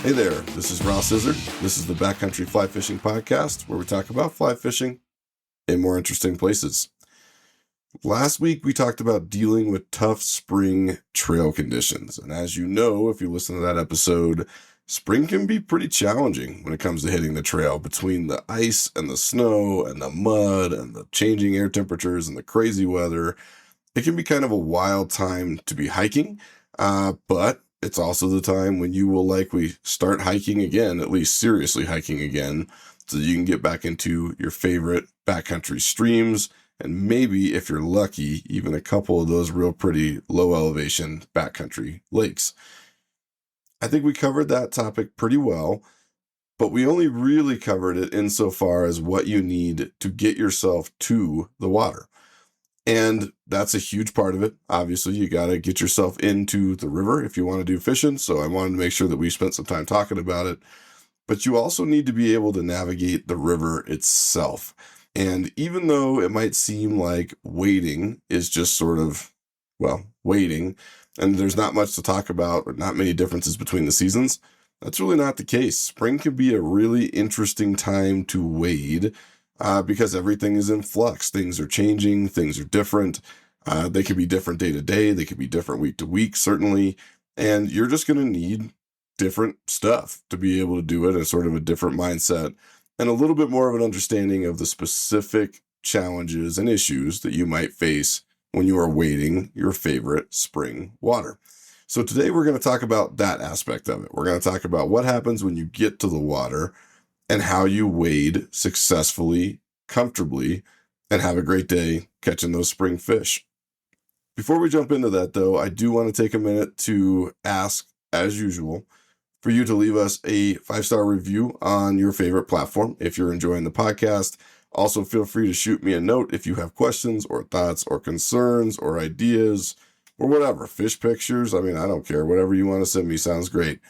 Hey there, this is Ross Izzard. This is the Backcountry Fly Fishing Podcast, where we talk about fly fishing in more interesting places. Last week, we talked about dealing with tough spring trail conditions. And as you know, if you listen to that episode, spring can be pretty challenging when it comes to hitting the trail between the ice and the snow and the mud and the changing air temperatures and the crazy weather. It can be kind of a wild time to be hiking, but it's also the time when you will likely start hiking again, at least seriously hiking again, so that you can get back into your favorite backcountry streams, and maybe, if you're lucky, even a couple of those real pretty low elevation backcountry lakes. I think we covered that topic pretty well, but we only really covered it insofar as what you need to get yourself to the water. And that's a huge part of it. Obviously, you got to get yourself into the river if you want to do fishing. So I wanted to make sure that we spent some time talking about it. But you also need to be able to navigate the river itself. And even though it might seem like wading is just sort of, wading, and there's not much to talk about or not many differences between the seasons, that's really not the case. Spring can be a really interesting time to wade. Because everything is in flux. Things are changing. Things are different. They could be different day to day. They could be different week to week, certainly. And you're just going to need different stuff to be able to do it in sort of a different mindset and a little bit more of an understanding of the specific challenges and issues that you might face when you are wading your favorite spring water. So today we're going to talk about that aspect of it. We're going to talk about what happens when you get to the water and how you wade successfully, comfortably, and have a great day catching those spring fish. Before we jump into that, though, I do want to take a minute to ask, as usual, for you to leave us a 5-star review on your favorite platform if you're enjoying the podcast. Also, feel free to shoot me a note if you have questions or thoughts or concerns or ideas or whatever. Fish pictures, I don't care. Whatever you want to send me sounds great.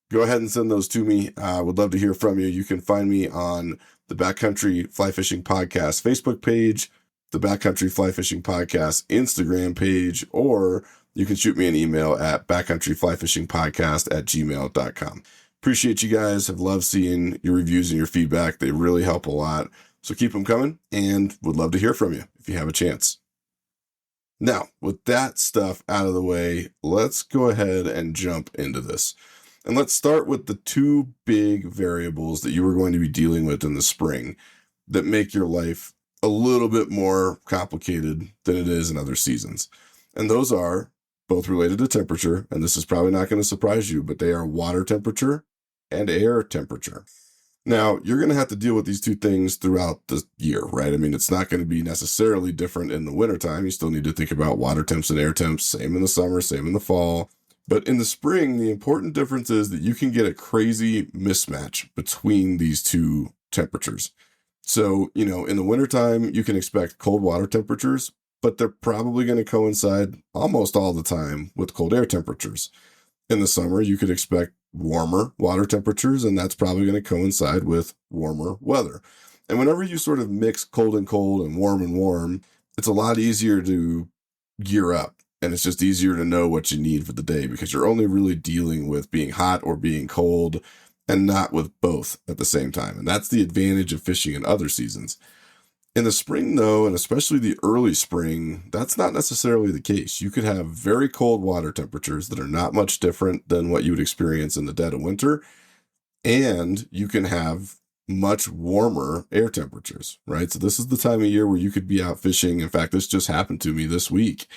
Go ahead and send those to me. I would love to hear from you. You can find me on the Backcountry Fly Fishing Podcast Facebook page, the Backcountry Fly Fishing Podcast Instagram page, or you can shoot me an email at backcountryflyfishingpodcast@gmail.com. Appreciate you guys. Have loved seeing your reviews and your feedback. They really help a lot. So keep them coming and would love to hear from you if you have a chance. Now, with that stuff out of the way, let's go ahead and jump into this. And let's start with the two big variables that you are going to be dealing with in the spring that make your life a little bit more complicated than it is in other seasons. And those are both related to temperature, and this is probably not going to surprise you, but they are water temperature and air temperature. Now, you're going to have to deal with these two things throughout the year, right? It's not going to be necessarily different in the wintertime. You still need to think about water temps and air temps, same in the summer, same in the fall. But in the spring, the important difference is that you can get a crazy mismatch between these two temperatures. So, in the wintertime, you can expect cold water temperatures, but they're probably going to coincide almost all the time with cold air temperatures. In the summer, you could expect warmer water temperatures, and that's probably going to coincide with warmer weather. And whenever you sort of mix cold and warm, it's a lot easier to gear up. And it's just easier to know what you need for the day because you're only really dealing with being hot or being cold and not with both at the same time. And that's the advantage of fishing in other seasons. In the spring, though, and especially the early spring, that's not necessarily the case. You could have very cold water temperatures that are not much different than what you would experience in the dead of winter. And you can have much warmer air temperatures, right? So this is the time of year where you could be out fishing. In fact, this just happened to me this week.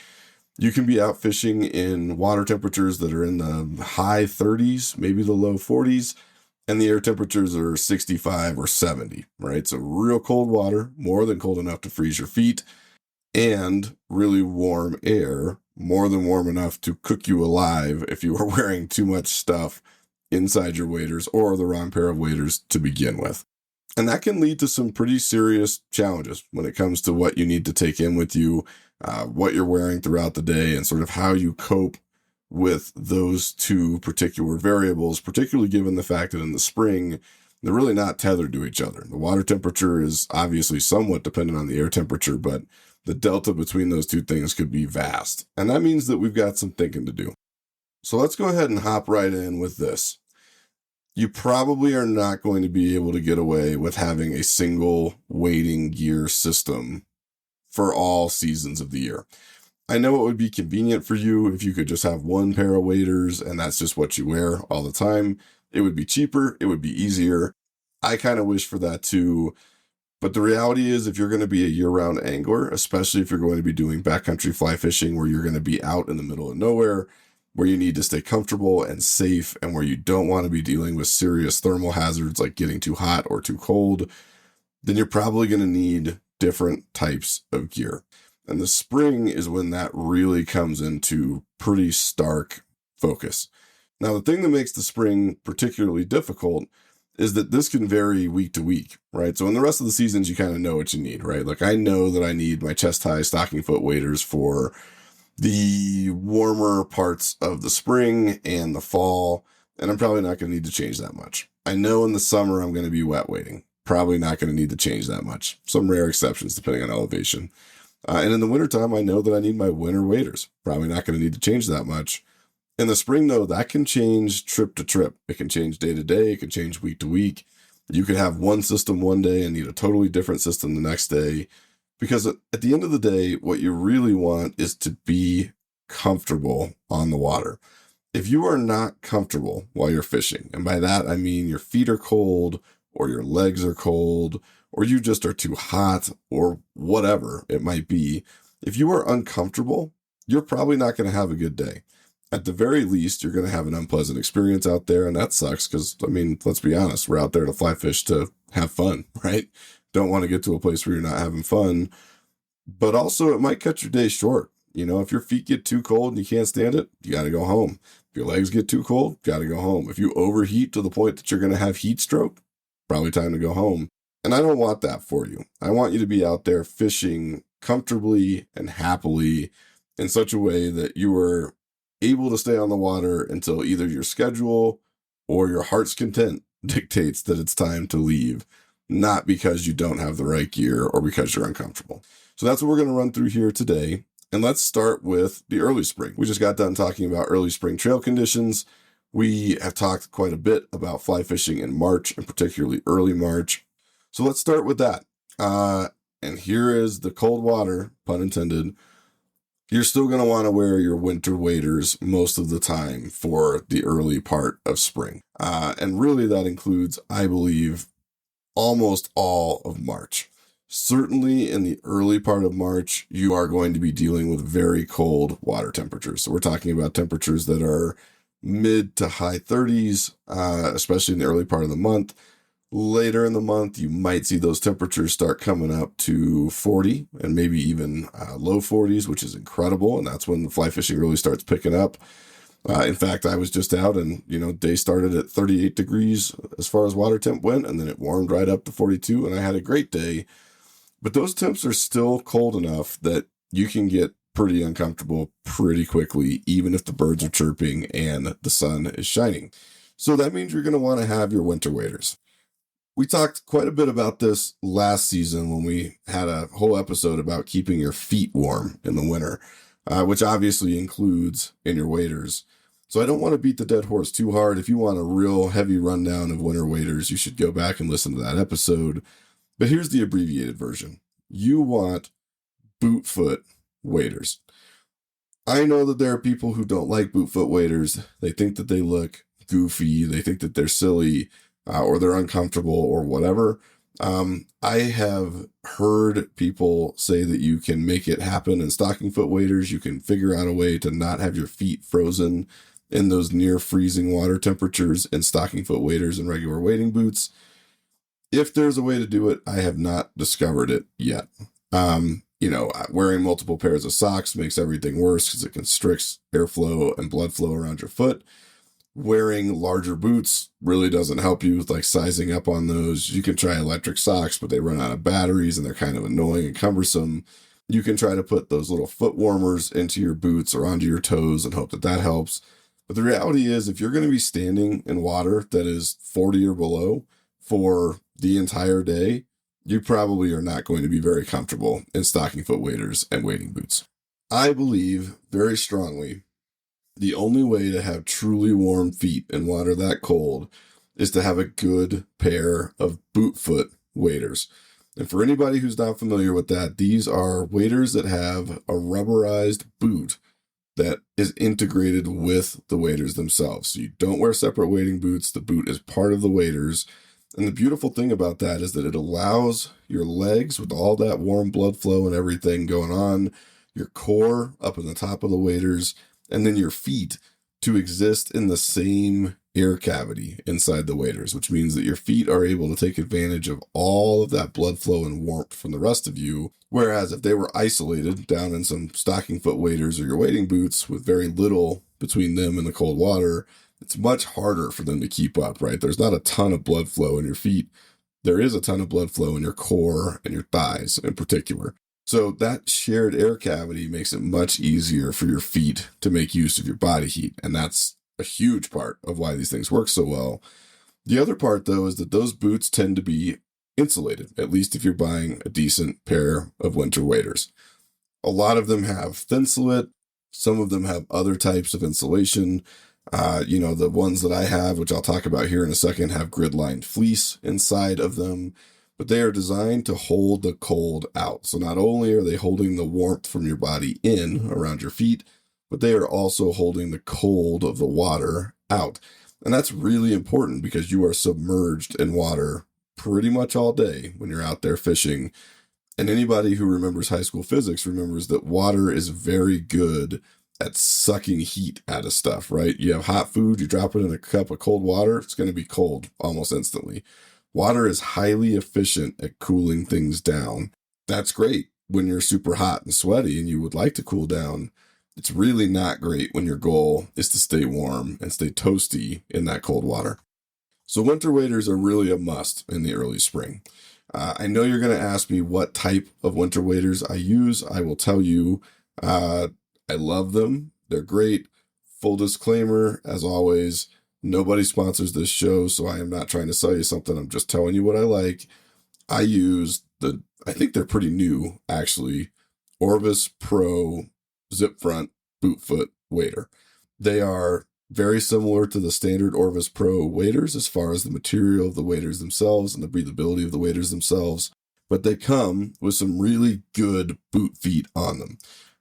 You can be out fishing in water temperatures that are in the high 30s, maybe the low 40s, and the air temperatures are 65 or 70, right? So real cold water, more than cold enough to freeze your feet, and really warm air, more than warm enough to cook you alive if you were wearing too much stuff inside your waders or the wrong pair of waders to begin with. And that can lead to some pretty serious challenges when it comes to what you need to take in with you, what you're wearing throughout the day, and sort of how you cope with those two particular variables, particularly given the fact that in the spring, they're really not tethered to each other. The water temperature is obviously somewhat dependent on the air temperature, but the delta between those two things could be vast. And that means that we've got some thinking to do. So let's go ahead and hop right in with this. you probably are not going to be able to get away with having a single wading gear system for all seasons of the year. I know it would be convenient for you if you could just have one pair of waders and that's just what you wear all the time. It would be cheaper. It would be easier. I kind of wish for that too. But the reality is, if you're going to be a year-round angler, especially if you're going to be doing backcountry fly fishing where you're going to be out in the middle of nowhere, where you need to stay comfortable and safe, and where you don't want to be dealing with serious thermal hazards like getting too hot or too cold, then you're probably going to need different types of gear. And the spring is when that really comes into pretty stark focus. Now, the thing that makes the spring particularly difficult is that this can vary week to week, right? So in the rest of the seasons, you kind of know what you need, right? Like I know that I need my chest high stocking foot waders for the warmer parts of the spring and the fall, and I'm probably not going to need to change that much. I know in the summer I'm going to be wet wading. Probably not going to need to change that much. Some rare exceptions depending on elevation. And in the wintertime, I know that I need my winter waders. Probably not going to need to change that much. In the spring, though, that can change trip to trip. It can change day to day. It can change week to week. You could have one system one day and need a totally different system the next day. Because at the end of the day, what you really want is to be comfortable on the water. If you are not comfortable while you're fishing, and by that I mean your feet are cold, or your legs are cold, or you just are too hot, or whatever it might be, if you are uncomfortable, you're probably not going to have a good day. At the very least, you're going to have an unpleasant experience out there, and that sucks because, I mean, let's be honest, we're out there to fly fish to have fun, right? Don't want to get to a place where you're not having fun, but also it might cut your day short. You know, if your feet get too cold and you can't stand it, you got to go home. If your legs get too cold, got to go home. If you overheat to the point that you're going to have heat stroke, probably time to go home. And I don't want that for you. I want you to be out there fishing comfortably and happily in such a way that you are able to stay on the water until either your schedule or your heart's content dictates that it's time to leave, not because you don't have the right gear or because you're uncomfortable. So that's what we're going to run through here today. And let's start with the early spring. We just got done talking about early spring trail conditions. We have talked quite a bit about fly fishing in March, and particularly early March. So let's start with that. And here is the cold water, pun intended. You're still going to want to wear your winter waders most of the time for the early part of spring. And really that includes, I believe, almost all of March. Certainly in the early part of March, you are going to be dealing with very cold water temperatures. So we're talking about temperatures that are mid to high 30s, especially in the early part of the month. Later in the month, you might see those temperatures start coming up to 40 and maybe even low 40s, which is incredible. And that's when the fly fishing really starts picking up. In fact, I was just out and, day started at 38 degrees as far as water temp went, and then it warmed right up to 42, and I had a great day. But those temps are still cold enough that you can get pretty uncomfortable pretty quickly, even if the birds are chirping and the sun is shining. So that means you're going to want to have your winter waders. We talked quite a bit about this last season when we had a whole episode about keeping your feet warm in the winter, which obviously includes in your waders. So I don't want to beat the dead horse too hard. If you want a real heavy rundown of winter waders, you should go back and listen to that episode. But here's the abbreviated version. You want boot foot waders. I know that there are people who don't like boot foot waders. They think that they look goofy. They think that they're silly. Or they're uncomfortable or whatever. I have heard people say that you can make it happen in stocking foot waders. You can figure out a way to not have your feet frozen in those near freezing water temperatures in stocking foot waders and regular wading boots. If there's a way to do it, I have not discovered it yet. Wearing multiple pairs of socks makes everything worse because it constricts airflow and blood flow around your foot. Wearing larger boots really doesn't help you with sizing up on those. You can try electric socks, but they run out of batteries and they're kind of annoying and cumbersome. You can try to put those little foot warmers into your boots or onto your toes and hope that that helps. But the reality is, if you're going to be standing in water that is 40 or below for the entire day, you probably are not going to be very comfortable in stocking foot waders and wading boots. I believe very strongly the only way to have truly warm feet in water that cold is to have a good pair of boot foot waders. And for anybody who's not familiar with that, these are waders that have a rubberized boot that is integrated with the waders themselves. So you don't wear separate wading boots. The boot is part of the waders. And the beautiful thing about that is that it allows your legs, with all that warm blood flow and everything going on, your core up in the top of the waders, and then your feet to exist in the same air cavity inside the waders, which means that your feet are able to take advantage of all of that blood flow and warmth from the rest of you. Whereas if they were isolated down in some stocking foot waders or your wading boots with very little between them and the cold water, it's much harder for them to keep up, right? There's not a ton of blood flow in your feet. There is a ton of blood flow in your core and your thighs in particular. So that shared air cavity makes it much easier for your feet to make use of your body heat. And that's a huge part of why these things work so well. The other part, though, is that those boots tend to be insulated, at least if you're buying a decent pair of winter waders. A lot of them have Thinsulate. Some of them have other types of insulation. The ones that I have, which I'll talk about here in a second, have grid-lined fleece inside of them. But they are designed to hold the cold out. So not only are they holding the warmth from your body in around your feet, but they are also holding the cold of the water out. And that's really important because you are submerged in water pretty much all day when you're out there fishing. And anybody who remembers high school physics remembers that water is very good at sucking heat out of stuff, right? You have hot food, you drop it in a cup of cold water, it's going to be cold almost instantly. Water is highly efficient at cooling things down. That's great when you're super hot and sweaty and you would like to cool down. It's really not great when your goal is to stay warm and stay toasty in that cold water. So winter waders are really a must in the early spring. I know you're going to ask me what type of winter waders I use. I will tell you, I love them. They're great. Full disclaimer, as always, nobody sponsors this show, so I am not trying to sell you something. I'm just telling you what I like. I use I think they're pretty new, actually, Orvis Pro Zip Front Boot Foot Wader. They are very similar to the standard Orvis Pro waders as far as the material of the waders themselves and the breathability of the waders themselves, but they come with some really good boot feet on them.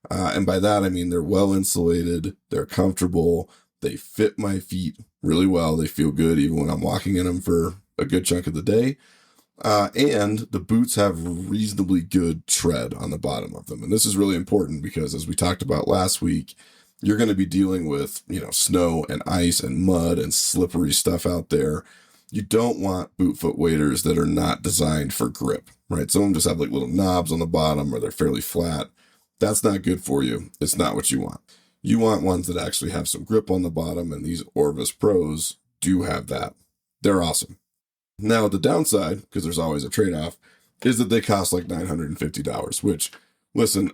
And by that, I mean they're well insulated, they're comfortable, they fit my feet really well, they feel good even when I'm walking in them for a good chunk of the day. And the boots have reasonably good tread on the bottom of them. And this is really important because, as we talked about last week, you're going to be dealing with, snow and ice and mud and slippery stuff out there. You don't want boot foot waders that are not designed for grip, right? Some of them just have like little knobs on the bottom or they're fairly flat. That's not good for you. It's not what you want. You want ones that actually have some grip on the bottom, and these Orvis Pros do have that. They're awesome. Now, the downside, because there's always a trade-off, is that they cost like $950, which, listen,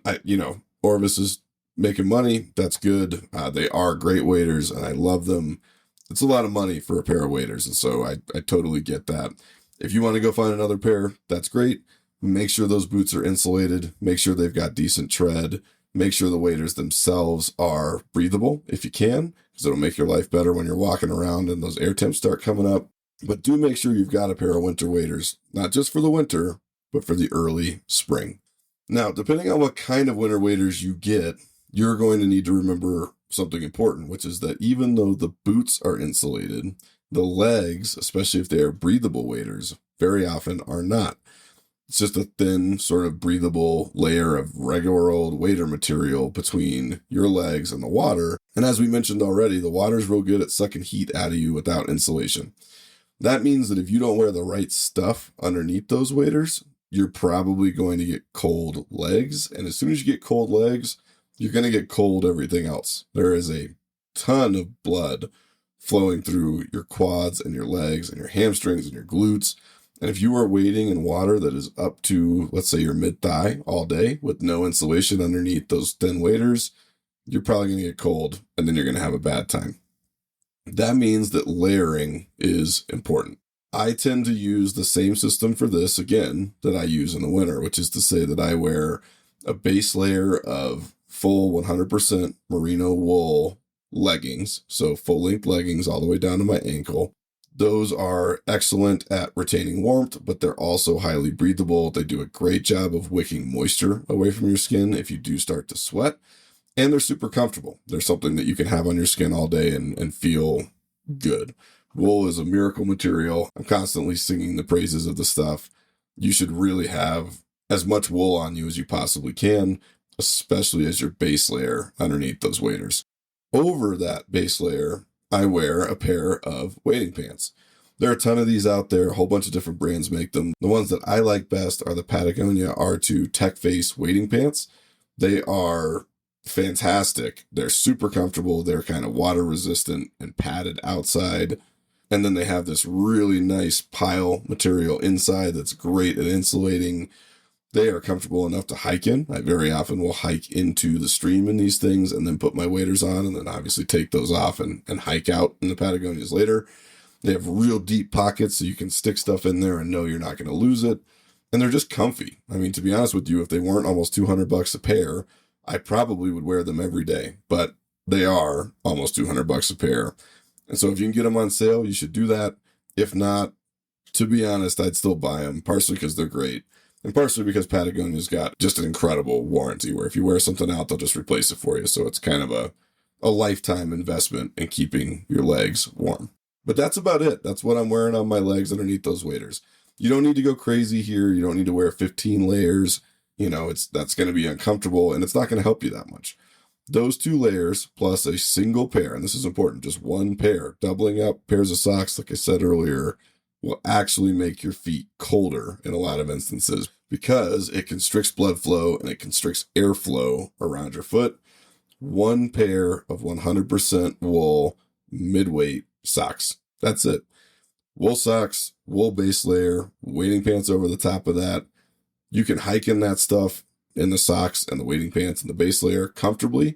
Orvis is making money. That's good. They are great waders, and I love them. It's a lot of money for a pair of waders, and so I totally get that. If you want to go find another pair, that's great. Make sure those boots are insulated. Make sure they've got decent tread. Make sure the waders themselves are breathable if you can, because it'll make your life better when you're walking around and those air temps start coming up. But do make sure you've got a pair of winter waders, not just for the winter, but for the early spring. Now, depending on what kind of winter waders you get, you're going to need to remember something important, which is that even though the boots are insulated, the legs, especially if they are breathable waders, very often are not. It's just a thin, sort of breathable layer of regular old wader material between your legs and the water. And as we mentioned already, the water's real good at sucking heat out of you without insulation. That means that if you don't wear the right stuff underneath those waders, you're probably going to get cold legs. And as soon as you get cold legs, you're going to get cold everything else. There is a ton of blood flowing through your quads and your legs and your hamstrings and your glutes. And if you are wading in water that is up to, let's say, your mid-thigh all day with no insulation underneath those thin waders, you're probably going to get cold, and then you're going to have a bad time. That means that layering is important. I tend to use the same system for this, again, that I use in the winter, which is to say that I wear a base layer of full 100% merino wool leggings, so full-length leggings all the way down to my ankle. Those are excellent at retaining warmth, but they're also highly breathable. They do a great job of wicking moisture away from your skin if you do start to sweat. And they're super comfortable. They're something that you can have on your skin all day and feel good. Wool is a miracle material. I'm constantly singing the praises of the stuff. You should really have as much wool on you as you possibly can, especially as your base layer underneath those waders. Over that base layer, I wear a pair of wading pants. There are a ton of these out there. A whole bunch of different brands make them. The ones that I like best are the Patagonia R2 Tech Face wading pants. They are fantastic. They're super comfortable. They're kind of water resistant and padded outside. And then they have this really nice pile material inside that's great at insulating. They are comfortable enough to hike in. I very often will hike into the stream in these things and then put my waders on and then obviously take those off and hike out in the Patagonias later. They have real deep pockets so you can stick stuff in there and know you're not going to lose it. And they're just comfy. I mean, to be honest with you, if they weren't almost $200 a pair, I probably would wear them every day, but they are almost $200 a pair. And so if you can get them on sale, you should do that. If not, to be honest, I'd still buy them, partially because they're great, and partially because Patagonia's got just an incredible warranty where if you wear something out, they'll just replace it for you. So it's kind of a lifetime investment in keeping your legs warm. But that's about it. That's what I'm wearing on my legs underneath those waders. You don't need to go crazy here. You don't need to wear 15 layers. That's going to be uncomfortable and it's not going to help you that much. Those 2 layers plus a single pair, and this is important, just one pair, doubling up pairs of socks, like I said earlier, will actually make your feet colder in a lot of instances because it constricts blood flow and it constricts airflow around your foot. One pair of 100% wool mid-weight socks. That's it. Wool socks, wool base layer, wading pants over the top of that. You can hike in that stuff in the socks and the wading pants and the base layer comfortably.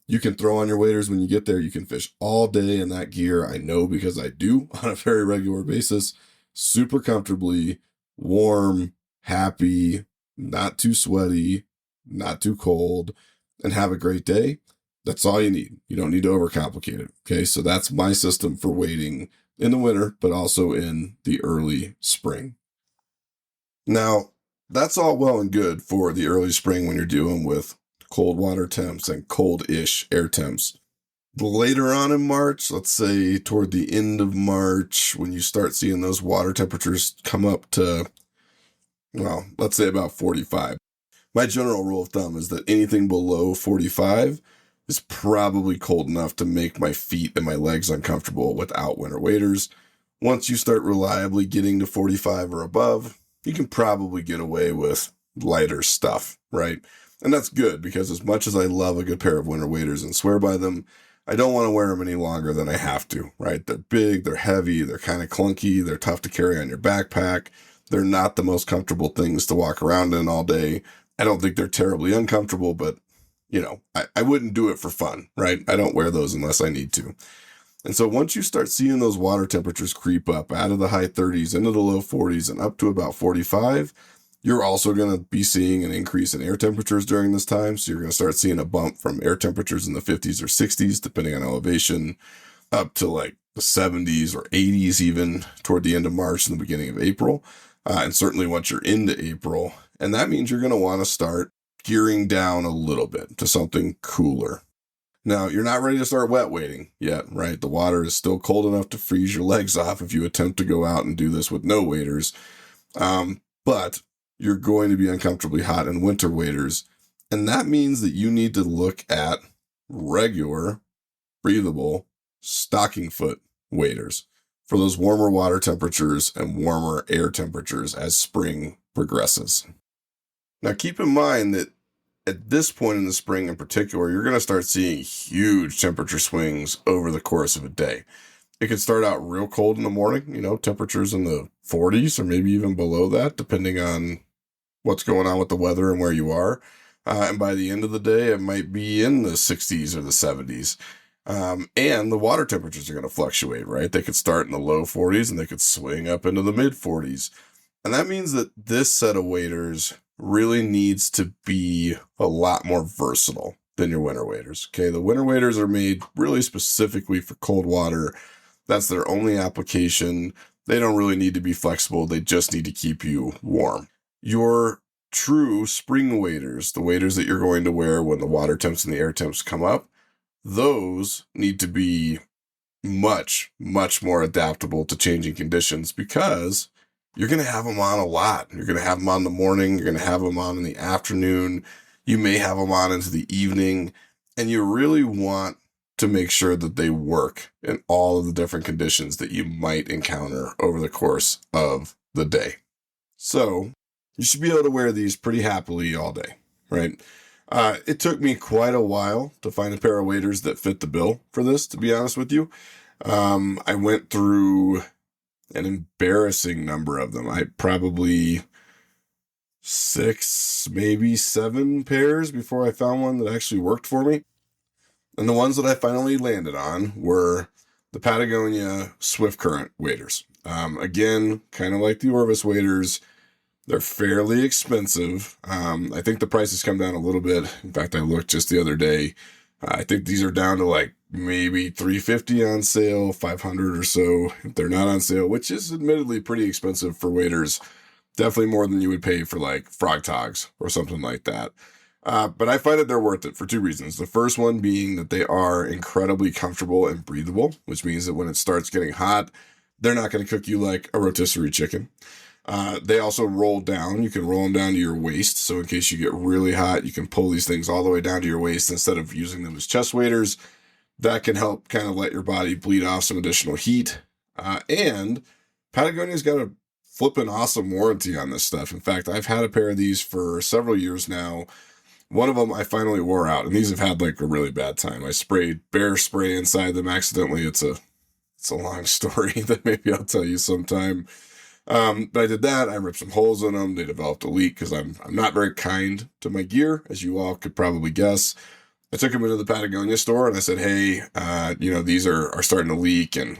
You can throw on your waders when you get there. You can fish all day in that gear. I know because I do on a very regular basis. Super comfortably, warm, happy, not too sweaty, not too cold, and have a great day. That's all you need. You don't need to overcomplicate it. Okay, so that's my system for wading in the winter, but also in the early spring. Now, that's all well and good for the early spring when you're dealing with cold water temps and cold-ish air temps. Later on in March, let's say toward the end of March, when you start seeing those water temperatures come up to, well, let's say about 45. My general rule of thumb is that anything below 45 is probably cold enough to make my feet and my legs uncomfortable without winter waders. Once you start reliably getting to 45 or above, you can probably get away with lighter stuff, right? And that's good because as much as I love a good pair of winter waders and swear by them, I don't want to wear them any longer than I have to, right? They're big, they're heavy, they're kind of clunky, they're tough to carry on your backpack. They're not the most comfortable things to walk around in all day. I don't think they're terribly uncomfortable, but I wouldn't do it for fun, right? I don't wear those unless I need to. And so once you start seeing those water temperatures creep up out of the high 30s into the low 40s and up to about 45, you're also going to be seeing an increase in air temperatures during this time. So you're going to start seeing a bump from air temperatures in the 50s or 60s, depending on elevation, up to like the 70s or 80s even toward the end of March and the beginning of April. And certainly once you're into April. And that means you're going to want to start gearing down a little bit to something cooler. Now, you're not ready to start wet wading yet, right? The water is still cold enough to freeze your legs off if you attempt to go out and do this with no waders. But you're going to be uncomfortably hot in winter waders. And that means that you need to look at regular, breathable, stocking foot waders for those warmer water temperatures and warmer air temperatures as spring progresses. Now, keep in mind that at this point in the spring in particular, you're going to start seeing huge temperature swings over the course of a day. It could start out real cold in the morning, temperatures in the 40s or maybe even below that, depending on what's going on with the weather and where you are. And by the end of the day, it might be in the 60s or the 70s. And the water temperatures are going to fluctuate, right? They could start in the low 40s and they could swing up into the mid 40s. And that means that this set of waders really needs to be a lot more versatile than your winter waders. Okay, the winter waders are made really specifically for cold water. That's their only application. They don't really need to be flexible. They just need to keep you warm. Your true spring waders, the waders that you're going to wear when the water temps and the air temps come up, those need to be much, much more adaptable to changing conditions because you're going to have them on a lot. You're going to have them on in the morning. You're going to have them on in the afternoon. You may have them on into the evening. And you really want to make sure that they work in all of the different conditions that you might encounter over the course of the day. So you should be able to wear these pretty happily all day, right? It took me quite a while to find a pair of waders that fit the bill for this, to be honest with you. I went through an embarrassing number of them. I probably 6, maybe 7 pairs before I found one that actually worked for me. And the ones that I finally landed on were the Patagonia Swift Current waders. Again, kind of like the Orvis waders, they're fairly expensive. I think the prices come down a little bit. In fact, I looked just the other day. I think these are down to like maybe $350 on sale, $500 or so if they're not on sale, which is admittedly pretty expensive for waders. Definitely more than you would pay for like Frog Togs or something like that. But I find that they're worth it for 2 reasons. The first one being that they are incredibly comfortable and breathable, which means that when it starts getting hot, they're not going to cook you like a rotisserie chicken. They also roll down. You can roll them down to your waist. So in case you get really hot, you can pull these things all the way down to your waist instead of using them as chest waders. That can help kind of let your body bleed off some additional heat. And Patagonia's got a flippin' awesome warranty on this stuff. In fact, I've had a pair of these for several years now. One of them I finally wore out, and these have had like a really bad time. I sprayed bear spray inside them accidentally. It's a long story that maybe I'll tell you sometime. But I did that. I ripped some holes in them. They developed a leak because I'm not very kind to my gear, as you all could probably guess. I took them into the Patagonia store and I said, hey, these are starting to leak and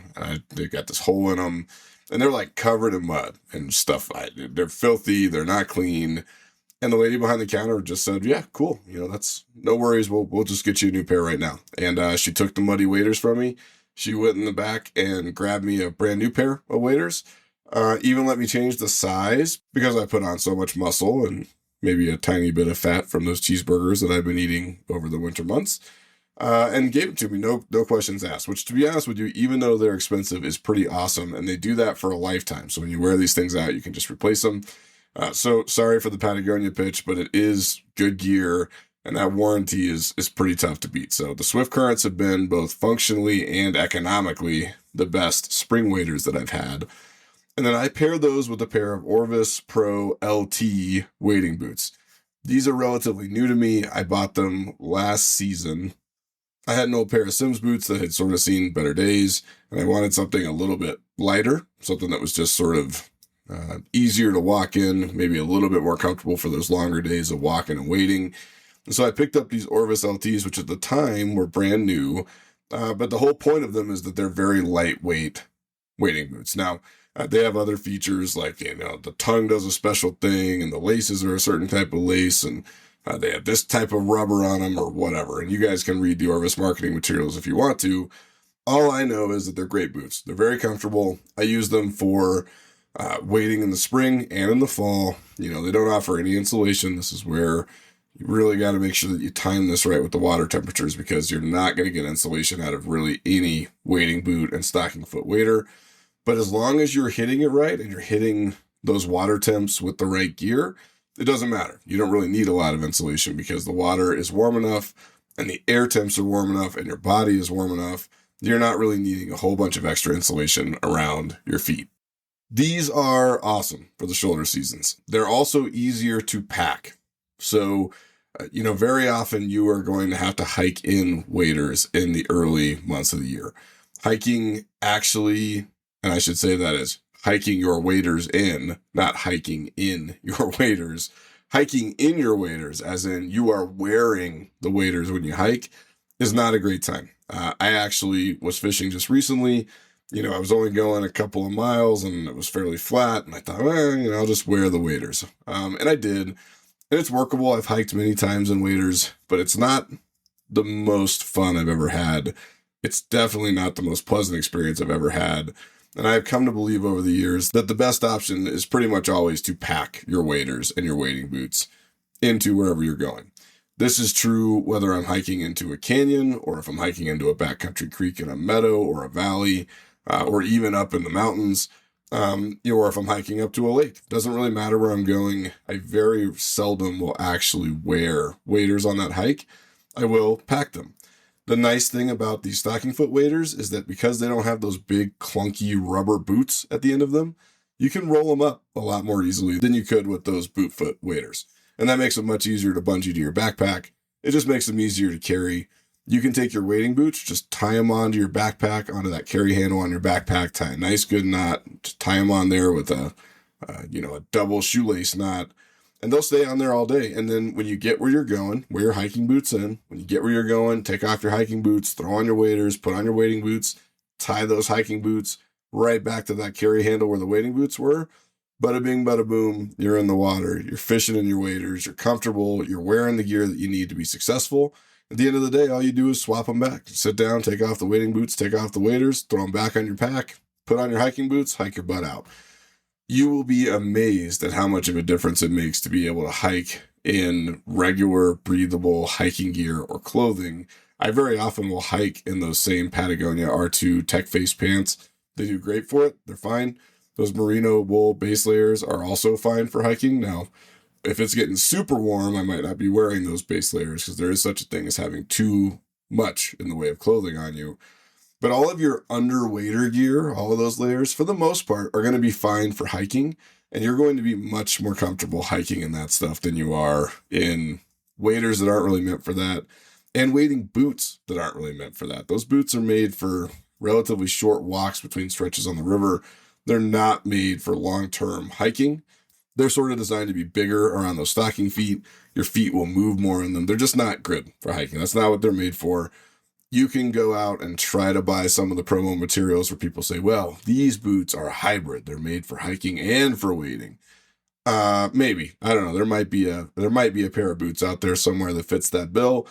they got this hole in them. And they're like covered in mud and stuff. They're filthy. They're not clean. And the lady behind the counter just said, yeah, cool. That's no worries. We'll just get you a new pair right now. And she took the muddy waders from me. She went in the back and grabbed me a brand new pair of waders. Even let me change the size because I put on so much muscle and maybe a tiny bit of fat from those cheeseburgers that I've been eating over the winter months. And gave it to me, no questions asked, which to be honest with you, even though they're expensive, is pretty awesome. And they do that for a lifetime. So when you wear these things out, you can just replace them. So sorry for the Patagonia pitch, but it is good gear, and that warranty is pretty tough to beat. So the Swift Currents have been both functionally and economically the best spring waders that I've had. And then I pair those with a pair of Orvis Pro LT wading boots. These are relatively new to me. I bought them last season. I had an old pair of Sims boots that had sort of seen better days, and I wanted something a little bit lighter, something that was just sort of easier to walk in, maybe a little bit more comfortable for those longer days of walking and waiting. And so I picked up these Orvis LTs, which at the time were brand new, but the whole point of them is that they're very lightweight wading boots. Now, they have other features like, the tongue does a special thing and the laces are a certain type of lace and they have this type of rubber on them or whatever. And you guys can read the Orvis marketing materials if you want to. All I know is that they're great boots. They're very comfortable. I use them for wading in the spring and in the fall. They don't offer any insulation. This is where you really got to make sure that you time this right with the water temperatures because you're not going to get insulation out of really any wading boot and stocking foot wader. But as long as you're hitting it right and you're hitting those water temps with the right gear, it doesn't matter. You don't really need a lot of insulation because the water is warm enough and the air temps are warm enough and your body is warm enough. You're not really needing a whole bunch of extra insulation around your feet. These are awesome for the shoulder seasons. They're also easier to pack. So, very often you are going to have to hike in waders in the early months of the year. Hiking actually, and I should say that is hiking your waders in, not hiking in your waders. Hiking in your waders, as in you are wearing the waders when you hike, is not a great time. I actually was fishing just recently. I was only going a couple of miles and it was fairly flat. And I thought, I'll just wear the waders. And I did. And it's workable. I've hiked many times in waders, but it's not the most fun I've ever had It's definitely not the most pleasant experience I've ever had. And I've come to believe over the years that the best option is pretty much always to pack your waders and your wading boots into wherever you're going. This is true whether I'm hiking into a canyon or if I'm hiking into a backcountry creek in a meadow or a valley, or even up in the mountains, or if I'm hiking up to a lake. Doesn't really matter where I'm going. I very seldom will actually wear waders on that hike. I will pack them. The nice thing about these stocking foot waders is that because they don't have those big clunky rubber boots at the end of them, you can roll them up a lot more easily than you could with those boot foot waders. And that makes it much easier to bungee to your backpack. It just makes them easier to carry. You can take your wading boots, just tie them onto your backpack, onto that carry handle on your backpack, tie a nice good knot, just tie them on there with a double shoelace knot, and they'll stay on there all day. And then when you get where you're going, wear your hiking boots in. When you get where you're going, take off your hiking boots, throw on your waders, put on your wading boots, tie those hiking boots right back to that carry handle where the wading boots were. Bada bing, bada boom, you're in the water, you're fishing in your waders, you're comfortable, you're wearing the gear that you need to be successful. At the end of the day, all you do is swap them back. Sit down, take off the wading boots, take off the waders, throw them back on your pack, put on your hiking boots, hike your butt out. You will be amazed at how much of a difference it makes to be able to hike in regular, breathable hiking gear or clothing. I very often will hike in those same Patagonia R2 Tech Face pants. They do great for it. They're fine. Those merino wool base layers are also fine for hiking. Now, if it's getting super warm, I might not be wearing those base layers because there is such a thing as having too much in the way of clothing on you. But all of your underwater gear, all of those layers, for the most part, are going to be fine for hiking. And you're going to be much more comfortable hiking in that stuff than you are in waders that aren't really meant for that. And wading boots that aren't really meant for that. Those boots are made for relatively short walks between stretches on the river. They're not made for long-term hiking. They're sort of designed to be bigger around those stocking feet. Your feet will move more in them. They're just not good for hiking. That's not what they're made for. You can go out and try to buy some of the promo materials where people say, well, these boots are a hybrid. They're made for hiking and for wading. Maybe. I don't know. There might be a pair of boots out there somewhere that fits that bill.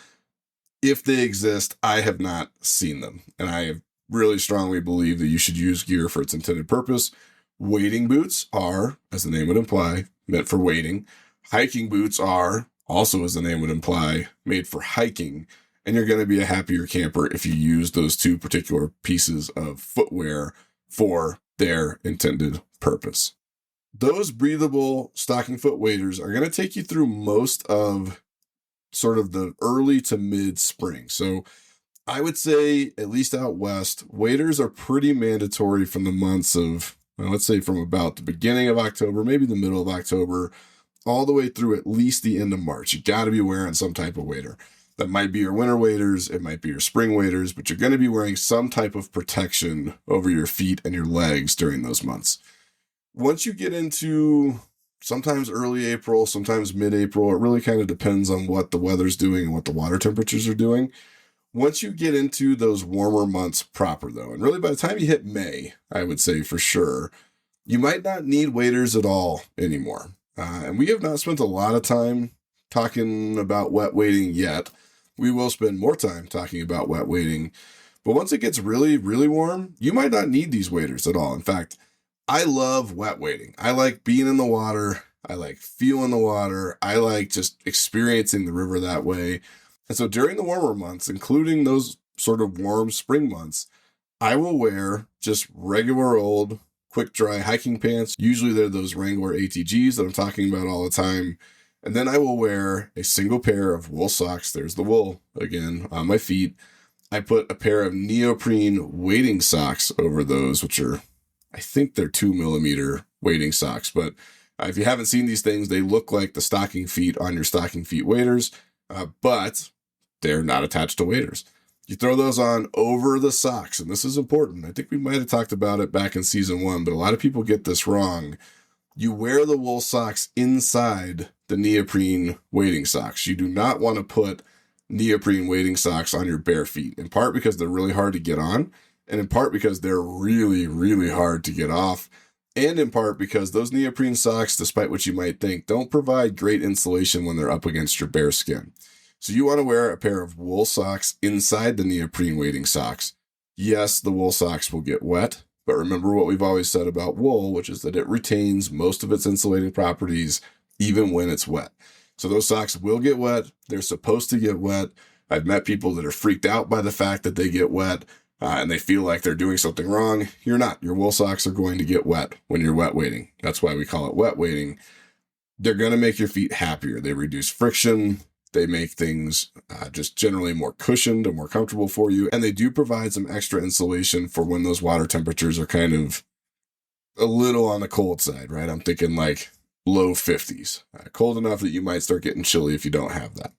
If they exist, I have not seen them. And I really strongly believe that you should use gear for its intended purpose. Wading boots are, as the name would imply, meant for wading. Hiking boots are, also as the name would imply, made for hiking. And you're going to be a happier camper if you use those two particular pieces of footwear for their intended purpose. Those breathable stocking foot waders are going to take you through most of sort of the early to mid spring. So I would say, at least out west, waders are pretty mandatory from the months of, let's say from about the beginning of October, maybe the middle of October, all the way through at least the end of March. You got to be wearing some type of wader. That might be your winter waders, it might be your spring waders, but you're going to be wearing some type of protection over your feet and your legs during those months. Once you get into sometimes early April, sometimes mid-April, it really kind of depends on what the weather's doing and what the water temperatures are doing. Once you get into those warmer months proper, though, and really by the time you hit May, I would say for sure, you might not need waders at all anymore. And we have not spent a lot of time talking about wet wading yet. We will spend more time talking about wet wading. But once it gets really, really warm, you might not need these waders at all. In fact, I love wet wading. I like being in the water. I like feeling the water. I like just experiencing the river that way. And so during the warmer months, including those sort of warm spring months, I will wear just regular old quick dry hiking pants. Usually they're those Wrangler ATGs that I'm talking about all the time. And then I will wear a single pair of wool socks. There's the wool again on my feet. I put a pair of neoprene wading socks over those, which are, I think they're 2mm wading socks. But if you haven't seen these things, they look like the stocking feet on your stocking feet waders, but they're not attached to waders. You throw those on over the socks, and this is important. I think we might have talked about it back in season 1, but a lot of people get this wrong. You wear the wool socks inside the neoprene wading socks. You do not want to put neoprene wading socks on your bare feet, in part because they're really hard to get on, and in part because they're really, really hard to get off, and in part because those neoprene socks, despite what you might think, don't provide great insulation when they're up against your bare skin. So you want to wear a pair of wool socks inside the neoprene wading socks. Yes, the wool socks will get wet, but remember what we've always said about wool, which is that it retains most of its insulating properties even when it's wet. So those socks will get wet. They're supposed to get wet. I've met people that are freaked out by the fact that they get wet and they feel like they're doing something wrong. You're not. Your wool socks are going to get wet when you're wet wading. That's why we call it wet wading. They're going to make your feet happier. They reduce friction. They make things just generally more cushioned and more comfortable for you. And they do provide some extra insulation for when those water temperatures are kind of a little on the cold side, right? I'm thinking like low 50s, cold enough that you might start getting chilly if you don't have that.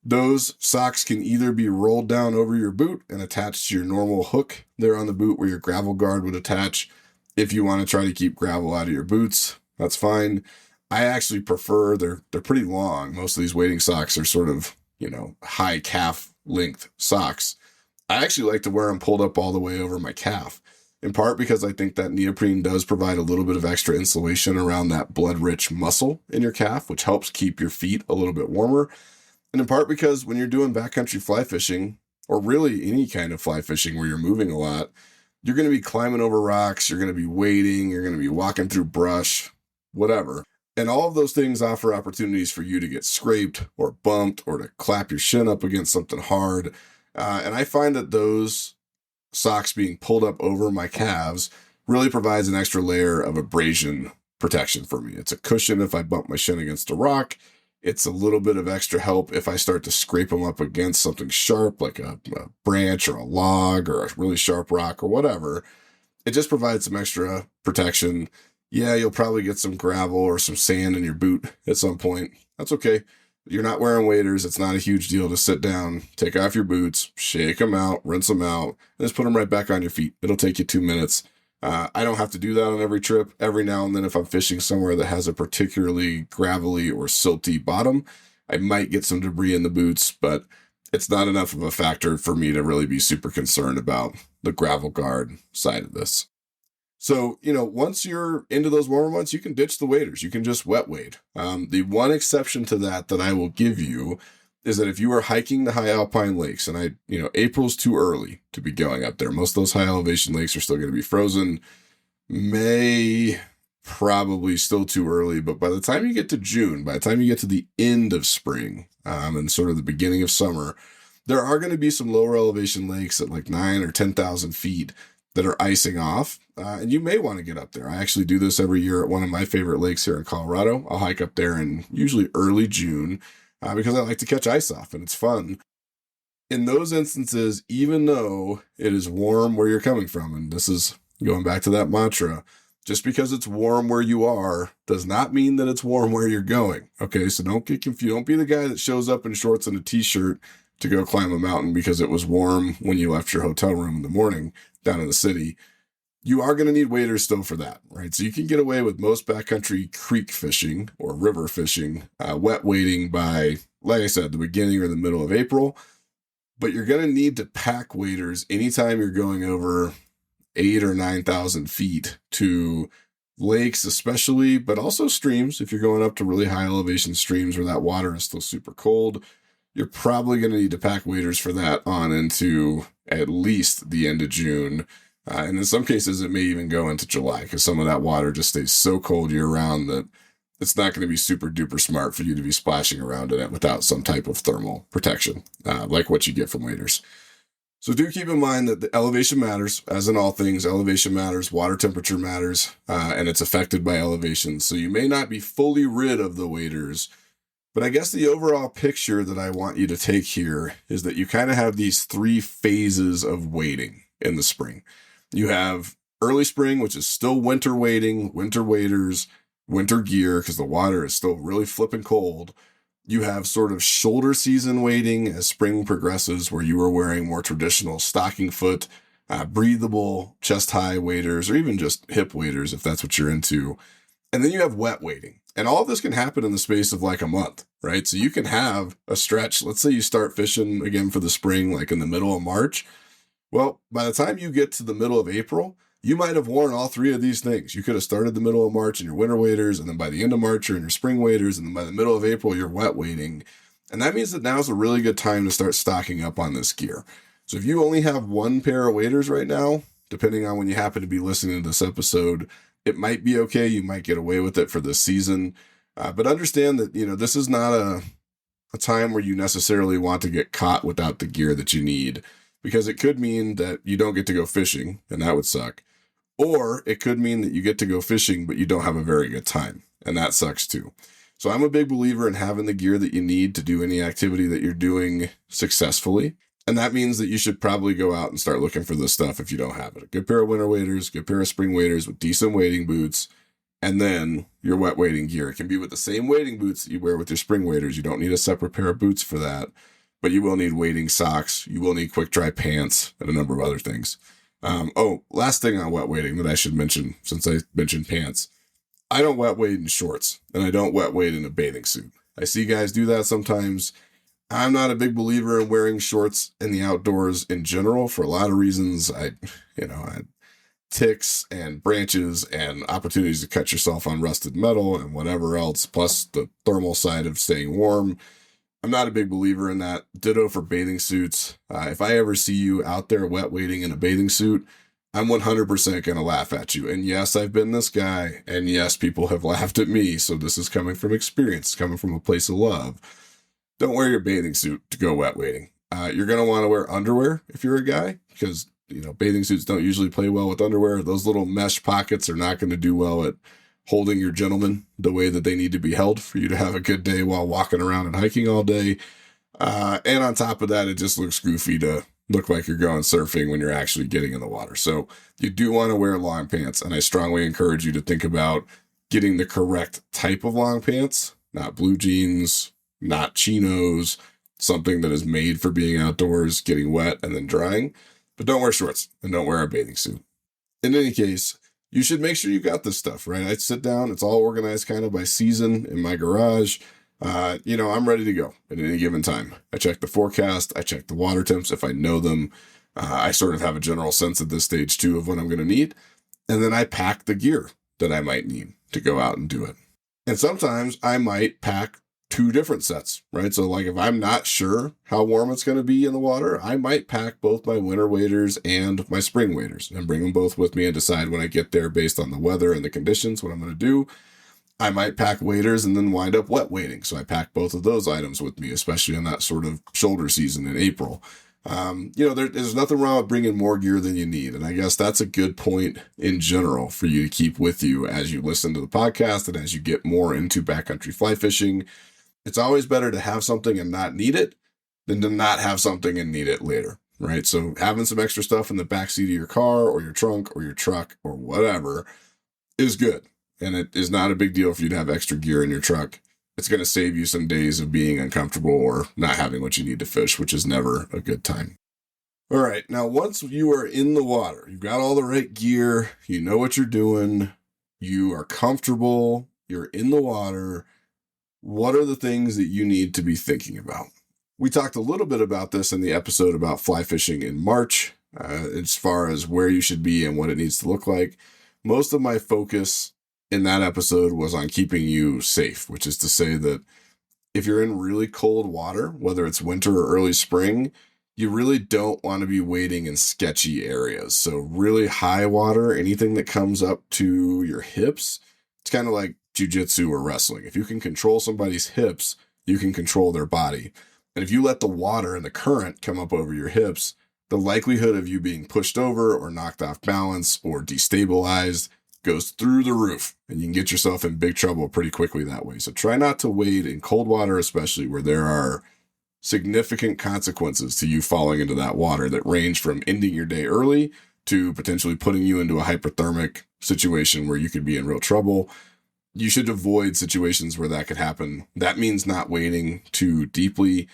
Those socks can either be rolled down over your boot and attached to your normal hook there on the boot where your gravel guard would attach. If you want to try to keep gravel out of your boots, that's fine. I actually prefer, they're pretty long. Most of these wading socks are sort of, high calf length socks. I actually like to wear them pulled up all the way over my calf, in part because I think that neoprene does provide a little bit of extra insulation around that blood-rich muscle in your calf, which helps keep your feet a little bit warmer. And in part because when you're doing backcountry fly fishing, or really any kind of fly fishing where you're moving a lot, you're going to be climbing over rocks, you're going to be wading, you're going to be walking through brush, whatever. And all of those things offer opportunities for you to get scraped or bumped or to clap your shin up against something hard. And I find that those socks being pulled up over my calves really provides an extra layer of abrasion protection for me. It's a cushion if I bump my shin against a rock. It's a little bit of extra help if I start to scrape them up against something sharp, like a branch or a log or a really sharp rock or whatever. It just provides some extra protection. Yeah, you'll probably get some gravel or some sand in your boot at some point. That's okay. You're not wearing waders. It's not a huge deal to sit down, take off your boots, shake them out, rinse them out, and just put them right back on your feet. It'll take you 2 minutes. I don't have to do that on every trip. Every now and then, if I'm fishing somewhere that has a particularly gravelly or silty bottom, I might get some debris in the boots, but it's not enough of a factor for me to really be super concerned about the gravel guard side of this. So, once you're into those warmer months, you can ditch the waders. You can just wet wade. The one exception to that I will give you is that if you are hiking the high alpine lakes, and April's too early to be going up there. Most of those high elevation lakes are still going to be frozen. May, probably still too early, but by the time you get to June, by the time you get to the end of spring, and sort of the beginning of summer, there are going to be some lower elevation lakes at like 9 or 10,000 feet that are icing off, and you may want to get up there. I actually do this every year at one of my favorite lakes here in Colorado. I'll hike up there in usually early June because I like to catch ice off, and it's fun. In those instances, even though it is warm where you're coming from, and this is going back to that mantra, just because it's warm where you are does not mean that it's warm where you're going. Okay, so don't get confused. Don't be the guy that shows up in shorts and a t-shirt to go climb a mountain because it was warm when you left your hotel room in the morning down in the city. You are going to need waders still for that, right? So you can get away with most backcountry creek fishing or river fishing, wet wading by, like I said, the beginning or the middle of April. But you're going to need to pack waders anytime you're going over 8 or 9,000 feet to lakes especially, but also streams. If you're going up to really high elevation streams where that water is still super cold, you're probably going to need to pack waders for that on into at least the end of June. And in some cases, it may even go into July because some of that water just stays so cold year round that it's not going to be super duper smart for you to be splashing around in it without some type of thermal protection, like what you get from waders. So do keep in mind that the elevation matters. As in all things, elevation matters, water temperature matters, and it's affected by elevation. So you may not be fully rid of the waders, but I guess the overall picture that I want you to take here is that you kind of have these 3 phases of wading in the spring. You have early spring, which is still winter wading, winter waders, winter gear, because the water is still really flipping cold. You have sort of shoulder season wading as spring progresses, where you are wearing more traditional stocking foot, breathable chest high waders, or even just hip waders if that's what you're into. And then you have wet wading. And all of this can happen in the space of like a month, right? So you can have a stretch. Let's say you start fishing again for the spring, like in the middle of March. Well, by the time you get to the middle of April, you might have worn all 3 of these things. You could have started the middle of March in your winter waders, and then by the end of March, you're in your spring waders, and then by the middle of April, you're wet wading. And that means that now is a really good time to start stocking up on this gear. So if you only have one pair of waders right now, depending on when you happen to be listening to this episode, it might be okay. You might get away with it for this season. But understand that, this is not a time where you necessarily want to get caught without the gear that you need, because it could mean that you don't get to go fishing, and that would suck. Or it could mean that you get to go fishing, but you don't have a very good time, and that sucks too. So I'm a big believer in having the gear that you need to do any activity that you're doing successfully. And that means that you should probably go out and start looking for this stuff if you don't have it. A good pair of winter waders, good pair of spring waders with decent wading boots, and then your wet wading gear. It can be with the same wading boots that you wear with your spring waders. You don't need a separate pair of boots for that, but you will need wading socks. You will need quick dry pants and a number of other things. Last thing on wet wading that I should mention, since I mentioned pants. I don't wet wade in shorts, and I don't wet wade in a bathing suit. I see guys do that sometimes. I'm not a big believer in wearing shorts in the outdoors in general for a lot of reasons. I ticks and branches and opportunities to cut yourself on rusted metal and whatever else, plus the thermal side of staying warm. I'm not a big believer in that. Ditto for bathing suits. If I ever see you out there wet wading in a bathing suit, I'm 100% going to laugh at you. And yes, I've been this guy. And yes, people have laughed at me. So this is coming from experience, coming from a place of love. Don't wear your bathing suit to go wet wading. You're going to want to wear underwear if you're a guy, because, bathing suits don't usually play well with underwear. Those little mesh pockets are not going to do well at holding your gentleman the way that they need to be held for you to have a good day while walking around and hiking all day. And on top of that, it just looks goofy to look like you're going surfing when you're actually getting in the water. So you do want to wear long pants, and I strongly encourage you to think about getting the correct type of long pants, not blue jeans, not chinos, something that is made for being outdoors, getting wet, and then drying. But don't wear shorts and don't wear a bathing suit. In any case, you should make sure you got this stuff, right? I sit down, it's all organized kind of by season in my garage. I'm ready to go at any given time. I check the forecast. I check the water temps if I know them. I sort of have a general sense at this stage too of what I'm going to need. And then I pack the gear that I might need to go out and do it. And sometimes I might pack 2 different sets, right? So like if I'm not sure how warm it's going to be in the water, I might pack both my winter waders and my spring waders and bring them both with me and decide when I get there based on the weather and the conditions what I'm going to do. I might pack waders and then wind up wet wading. So I pack both of those items with me, especially in that sort of shoulder season in April. There's nothing wrong with bringing more gear than you need. And I guess that's a good point in general for you to keep with you as you listen to the podcast and as you get more into backcountry fly fishing. It's always better to have something and not need it than to not have something and need it later, right? So having some extra stuff in the backseat of your car or your trunk or your truck or whatever is good. And it is not a big deal for you to have extra gear in your truck. It's going to save you some days of being uncomfortable or not having what you need to fish, which is never a good time. All right. Now, once you are in the water, you've got all the right gear, you know what you're doing, you are comfortable, you're in the water. What are the things that you need to be thinking about? We talked a little bit about this in the episode about fly fishing in March, as far as where you should be and what it needs to look like. Most of my focus in that episode was on keeping you safe, which is to say that if you're in really cold water, whether it's winter or early spring, you really don't want to be wading in sketchy areas. So really high water, anything that comes up to your hips, it's kind of like jiu-jitsu or wrestling. If you can control somebody's hips, you can control their body. And if you let the water and the current come up over your hips, the likelihood of you being pushed over or knocked off balance or destabilized goes through the roof, and you can get yourself in big trouble pretty quickly that way. So try not to wade in cold water, especially where there are significant consequences to you falling into that water that range from ending your day early to potentially putting you into a hypothermic situation where you could be in real trouble. You should avoid situations where that could happen. That means not wading too deeply.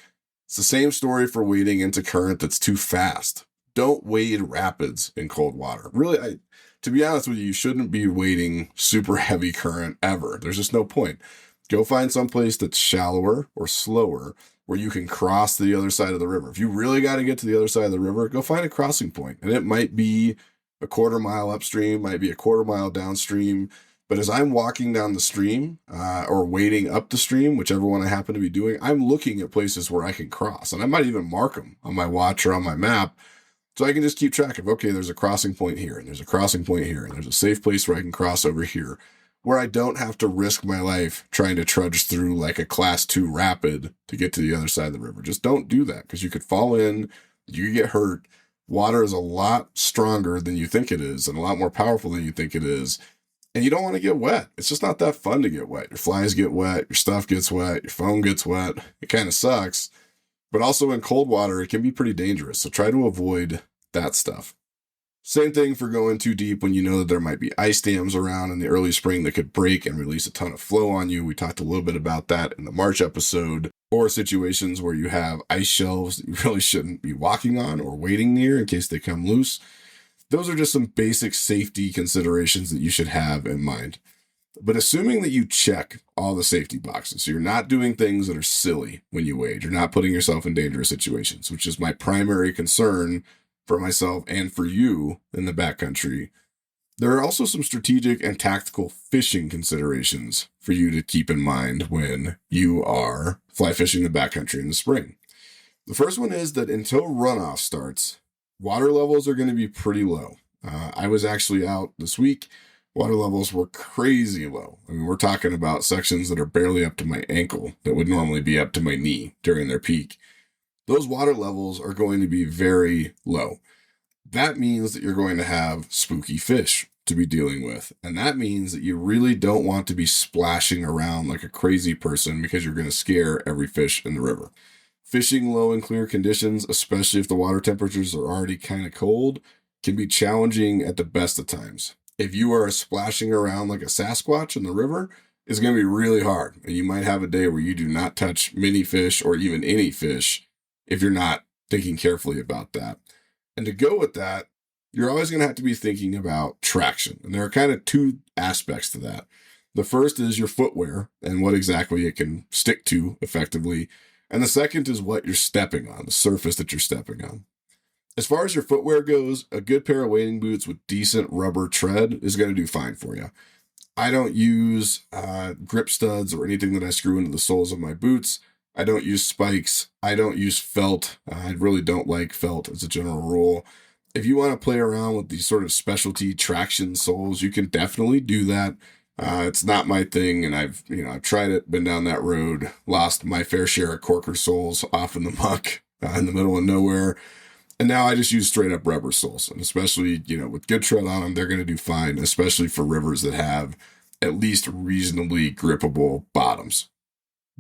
It's the same story for wading into current that's too fast. Don't wade rapids in cold water. Really, to be honest with you, you shouldn't be wading super heavy current ever. There's just no point. Go find someplace that's shallower or slower where you can cross to the other side of the river. If you really got to get to the other side of the river, go find a crossing point. And it might be a quarter mile upstream, might be a quarter mile downstream, But as I'm walking down the stream or wading up the stream, whichever one I happen to be doing, I'm looking at places where I can cross. And I might even mark them on my watch or on my map. So I can just keep track of, okay, there's a crossing point here, and there's a crossing point here, and there's a safe place where I can cross over here, where I don't have to risk my life trying to trudge through like a class 2 rapid to get to the other side of the river. Just don't do that, because you could fall in, you could get hurt. Water is a lot stronger than you think it is, and a lot more powerful than you think it is. And you don't want to get wet. It's just not that fun to get wet. Your flies get wet, your stuff gets wet, your phone gets wet. It kind of sucks. But also in cold water, it can be pretty dangerous. So try to avoid that stuff. Same thing for going too deep when you know that there might be ice dams around in the early spring that could break and release a ton of flow on you. We talked a little bit about that in the March episode. Or situations where you have ice shelves that you really shouldn't be walking on or wading near in case they come loose. Those are just some basic safety considerations that you should have in mind. But assuming that you check all the safety boxes, so you're not doing things that are silly when you wade, you're not putting yourself in dangerous situations, which is my primary concern for myself and for you in the backcountry. There are also some strategic and tactical fishing considerations for you to keep in mind when you are fly fishing the backcountry in the spring. The first one is that until runoff starts, water levels are going to be pretty low. I was actually out this week. Water levels were crazy low. I mean, we're talking about sections that are barely up to my ankle that would normally be up to my knee during their peak. Those water levels are going to be very low. That means that you're going to have spooky fish to be dealing with. And that means that you really don't want to be splashing around like a crazy person because you're going to scare every fish in the river. Fishing low and clear conditions, especially if the water temperatures are already kind of cold, can be challenging at the best of times. If you are splashing around like a Sasquatch in the river, it's going to be really hard. And you might have a day where you do not touch many fish or even any fish if you're not thinking carefully about that. And to go with that, you're always going to have to be thinking about traction. And there are kind of two aspects to that. The first is your footwear and what exactly it can stick to effectively. And the second is what you're stepping on, the surface that you're stepping on. As far as your footwear goes, a good pair of wading boots with decent rubber tread is going to do fine for you. I don't use grip studs or anything that I screw into the soles of my boots. I don't use spikes. I don't use felt. I really don't like felt as a general rule. If you want to play around with these sort of specialty traction soles, you can definitely do that. It's not my thing, and I've tried it, been down that road, lost my fair share of corker soles off in the muck in the middle of nowhere, and now I just use straight up rubber soles. And especially with good tread on them, they're going to do fine, especially for rivers that have at least reasonably grippable bottoms.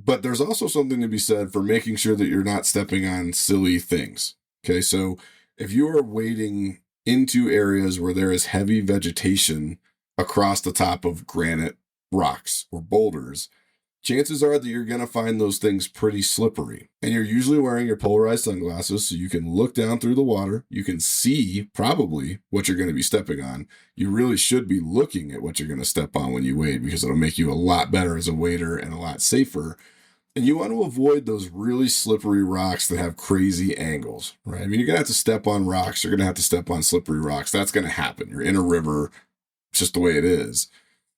But there's also something to be said for making sure that you're not stepping on silly things. Okay, so if you are wading into areas where there is heavy vegetation across the top of granite rocks or boulders, chances are that you're going to find those things pretty slippery. And you're usually wearing your polarized sunglasses so you can look down through the water. You can see probably what you're going to be stepping on. You really should be looking at what you're going to step on when you wade, because it'll make you a lot better as a wader and a lot safer. And you want to avoid those really slippery rocks that have crazy angles, right? I mean, you're going to have to step on rocks. You're going to have to step on slippery rocks. That's going to happen. You're in a river. It's just the way it is.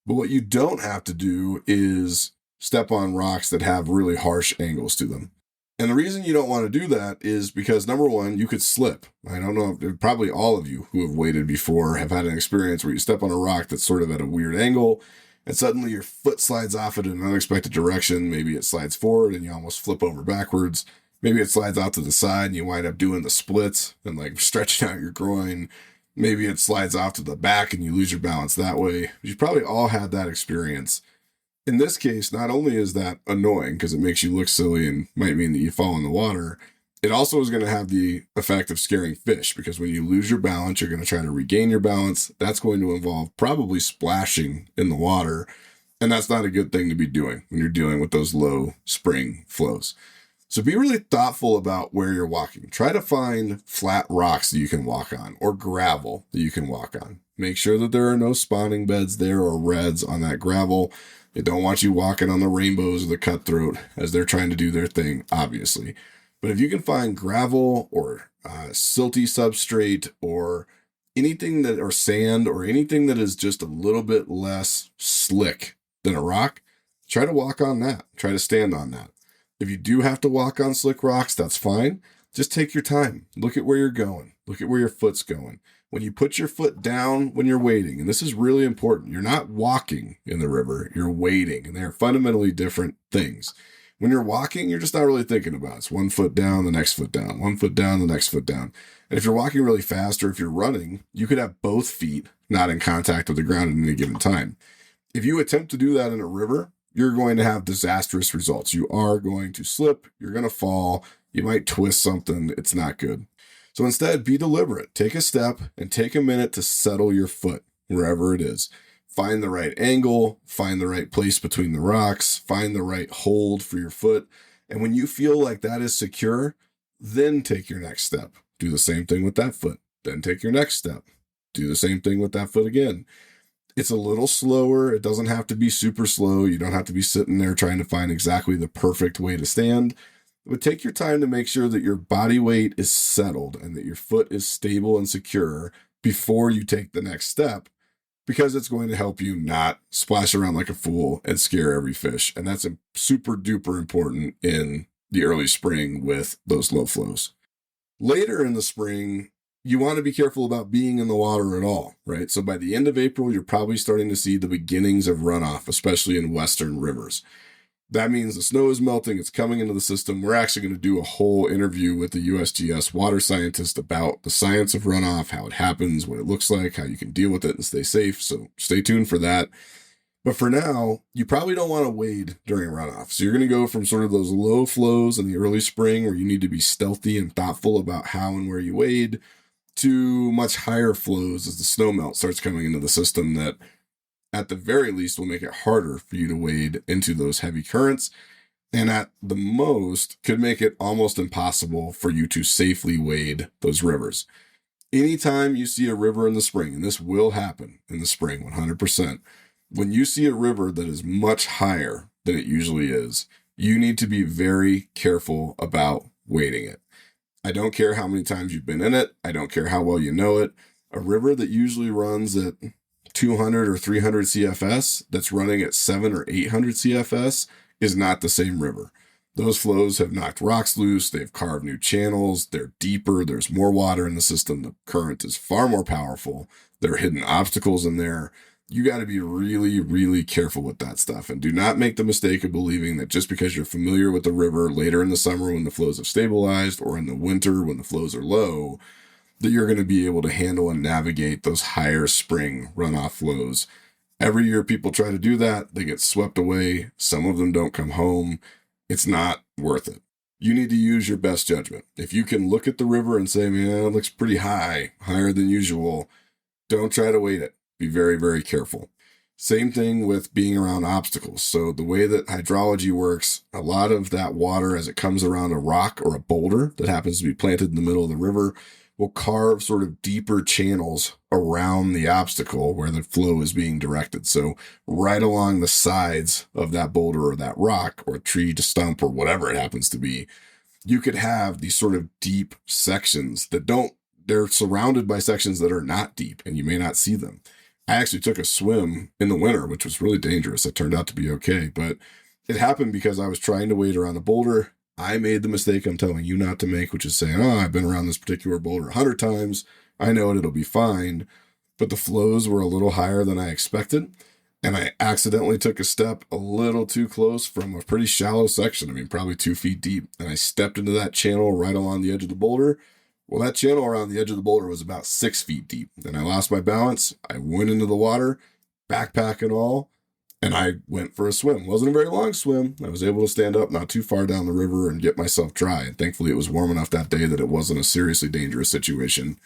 But what you don't have to do is step on rocks that have really harsh angles to them. And the reason you don't want to do that is because, number one, you could slip. I don't know, probably all of you who have waded before have had an experience where you step on a rock that's sort of at a weird angle, and suddenly your foot slides off it in an unexpected direction. Maybe it slides forward and you almost flip over backwards. Maybe it slides out to the side and you wind up doing the splits and like stretching out your groin. Maybe it slides off to the back and you lose your balance that way. You've probably all had that experience. In this case, not only is that annoying because it makes you look silly and might mean that you fall in the water, it also is going to have the effect of scaring fish, because when you lose your balance, you're going to try to regain your balance. That's going to involve probably splashing in the water, and that's not a good thing to be doing when you're dealing with those low spring flows. So be really thoughtful about where you're walking. Try to find flat rocks that you can walk on, or gravel that you can walk on. Make sure that there are no spawning beds there or reds on that gravel. They don't want you walking on the rainbows or the cutthroat as they're trying to do their thing, obviously. But if you can find gravel or silty substrate or anything that, or sand, or anything that is just a little bit less slick than a rock, try to walk on that. Try to stand on that. If you do have to walk on slick rocks, that's fine. Just take your time. Look at where you're going. Look at where your foot's going. When you put your foot down when you're wading, and this is really important, you're not walking in the river, you're wading, and they're fundamentally different things. When you're walking, you're just not really thinking about it. It's 1 foot down, the next foot down, 1 foot down, the next foot down. And if you're walking really fast or if you're running, you could have both feet not in contact with the ground at any given time. If you attempt to do that in a river, you're going to have disastrous results. You are going to slip, you're going to fall, you might twist something, it's not good. So instead, be deliberate. Take a step and take a minute to settle your foot wherever it is. Find the right angle, find the right place between the rocks, find the right hold for your foot. And when you feel like that is secure, then take your next step. Do the same thing with that foot. Then take your next step. Do the same thing with that foot again. It's a little slower. It doesn't have to be super slow. You don't have to be sitting there trying to find exactly the perfect way to stand. But take your time to make sure that your body weight is settled and that your foot is stable and secure before you take the next step, because it's going to help you not splash around like a fool and scare every fish. And that's super duper important in the early spring with those low flows. Later in the spring, you want to be careful about being in the water at all, right? So by the end of April, you're probably starting to see the beginnings of runoff, especially in western rivers. That means the snow is melting, it's coming into the system. We're actually going to do a whole interview with the USGS water scientist about the science of runoff, how it happens, what it looks like, how you can deal with it and stay safe. So stay tuned for that. But for now, you probably don't want to wade during runoff. So you're going to go from sort of those low flows in the early spring where you need to be stealthy and thoughtful about how and where you wade, to much higher flows as the snow melt starts coming into the system that at the very least will make it harder for you to wade into those heavy currents, and at the most could make it almost impossible for you to safely wade those rivers. Anytime you see a river in the spring, and this will happen in the spring 100%, when you see a river that is much higher than it usually is, you need to be very careful about wading it. I don't care how many times you've been in it. I don't care how well you know it. A river that usually runs at 200 or 300 CFS that's running at 700 or 800 CFS is not the same river. Those flows have knocked rocks loose. They've carved new channels. They're deeper. There's more water in the system. The current is far more powerful. There are hidden obstacles in there. You got to be really, really careful with that stuff. And do not make the mistake of believing that just because you're familiar with the river later in the summer when the flows have stabilized, or in the winter when the flows are low, that you're going to be able to handle and navigate those higher spring runoff flows. Every year people try to do that. They get swept away. Some of them don't come home. It's not worth it. You need to use your best judgment. If you can look at the river and say, man, it looks pretty high, higher than usual, don't try to wade it. Be very, very careful. Same thing with being around obstacles. So the way that hydrology works, a lot of that water as it comes around a rock or a boulder that happens to be planted in the middle of the river will carve sort of deeper channels around the obstacle where the flow is being directed. So right along the sides of that boulder or that rock or tree to stump or whatever it happens to be, you could have these sort of deep sections that they're surrounded by sections that are not deep and you may not see them. I actually took a swim in the winter, which was really dangerous. It turned out to be okay, but it happened because I was trying to wade around a boulder. I made the mistake I'm telling you not to make, which is saying, I've been around this particular boulder 100 times. I know it'll be fine. But the flows were a little higher than I expected. And I accidentally took a step a little too close from a pretty shallow section. I mean, probably 2 feet deep. And I stepped into that channel right along the edge of the boulder. Well, that channel around the edge of the boulder was about 6 feet deep. And I lost my balance. I went into the water, backpack and all. And I went for a swim. It wasn't a very long swim. I was able to stand up not too far down the river and get myself dry. And thankfully it was warm enough that day that it wasn't a seriously dangerous situation.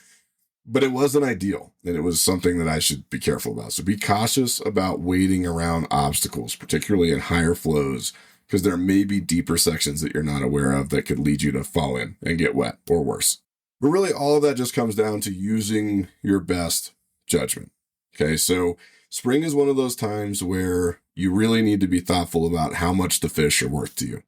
But it wasn't ideal. And it was something that I should be careful about. So be cautious about wading around obstacles, particularly in higher flows, because there may be deeper sections that you're not aware of that could lead you to fall in and get wet or worse. But really all of that just comes down to using your best judgment. Okay, so spring is one of those times where you really need to be thoughtful about how much the fish are worth to you.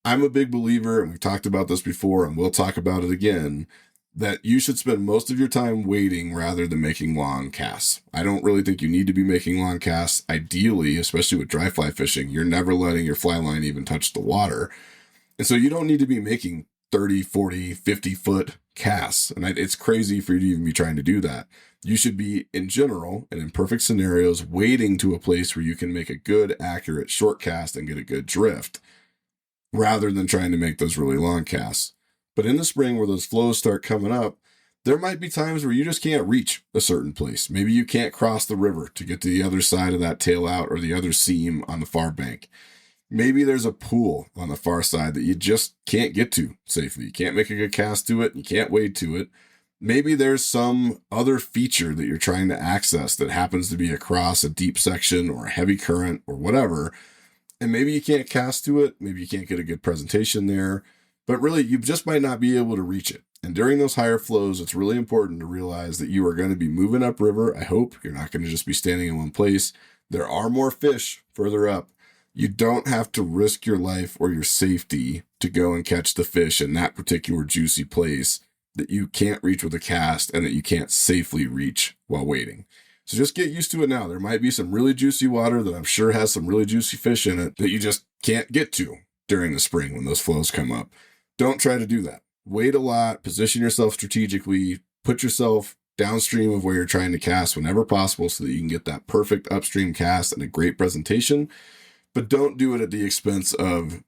I'm a big believer, and we've talked about this before, and we'll talk about it again, that you should spend most of your time wading rather than making long casts. I don't really think you need to be making long casts. Ideally, especially with dry fly fishing, you're never letting your fly line even touch the water. And so you don't need to be making 30, 40, 50 foot casts. And it's crazy for you to even be trying to do that. You should be, in general, and in perfect scenarios, wading to a place where you can make a good, accurate short cast and get a good drift, rather than trying to make those really long casts. But in the spring, where those flows start coming up, there might be times where you just can't reach a certain place. Maybe you can't cross the river to get to the other side of that tail out or the other seam on the far bank. Maybe there's a pool on the far side that you just can't get to safely. You can't make a good cast to it. You can't wade to it. Maybe there's some other feature that you're trying to access that happens to be across a deep section or a heavy current or whatever. And maybe you can't cast to it. Maybe you can't get a good presentation there. But really, you just might not be able to reach it. And during those higher flows, it's really important to realize that you are going to be moving upriver. I hope you're not going to just be standing in one place. There are more fish further up. You don't have to risk your life or your safety to go and catch the fish in that particular juicy place that you can't reach with a cast and that you can't safely reach while waiting. So just get used to it now. There might be some really juicy water that I'm sure has some really juicy fish in it that you just can't get to during the spring when those flows come up. Don't try to do that. Wait a lot, position yourself strategically, put yourself downstream of where you're trying to cast whenever possible so that you can get that perfect upstream cast and a great presentation. But don't do it at the expense of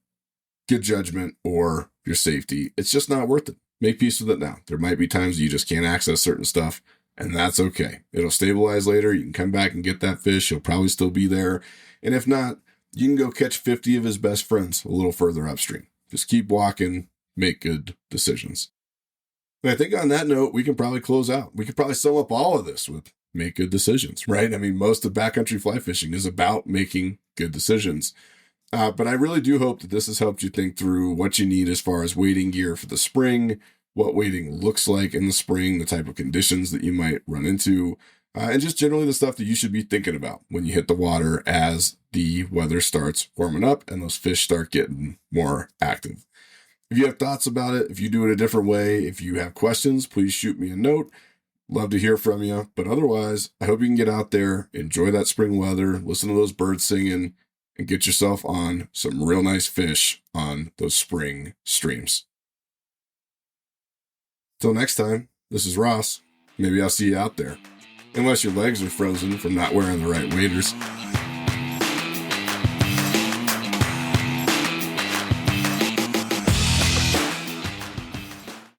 good judgment or your safety. It's just not worth it. Make peace with it now. There might be times you just can't access certain stuff, and that's okay. It'll stabilize later. You can come back and get that fish. He'll probably still be there. And if not, you can go catch 50 of his best friends a little further upstream. Just keep walking, make good decisions. And I think on that note, we can probably close out. We could probably sum up all of this with make good decisions, right? I mean, most of backcountry fly fishing is about making good decisions. But I really do hope that this has helped you think through what you need as far as wading gear for the spring, what wading looks like in the spring, the type of conditions that you might run into, and just generally the stuff that you should be thinking about when you hit the water as the weather starts warming up and those fish start getting more active. If you have thoughts about it, if you do it a different way, if you have questions, please shoot me a note. Love to hear from you. But otherwise, I hope you can get out there, enjoy that spring weather, listen to those birds singing, and get yourself on some real nice fish on those spring streams. Till next time, this is Ross. Maybe I'll see you out there. Unless your legs are frozen from not wearing the right waders.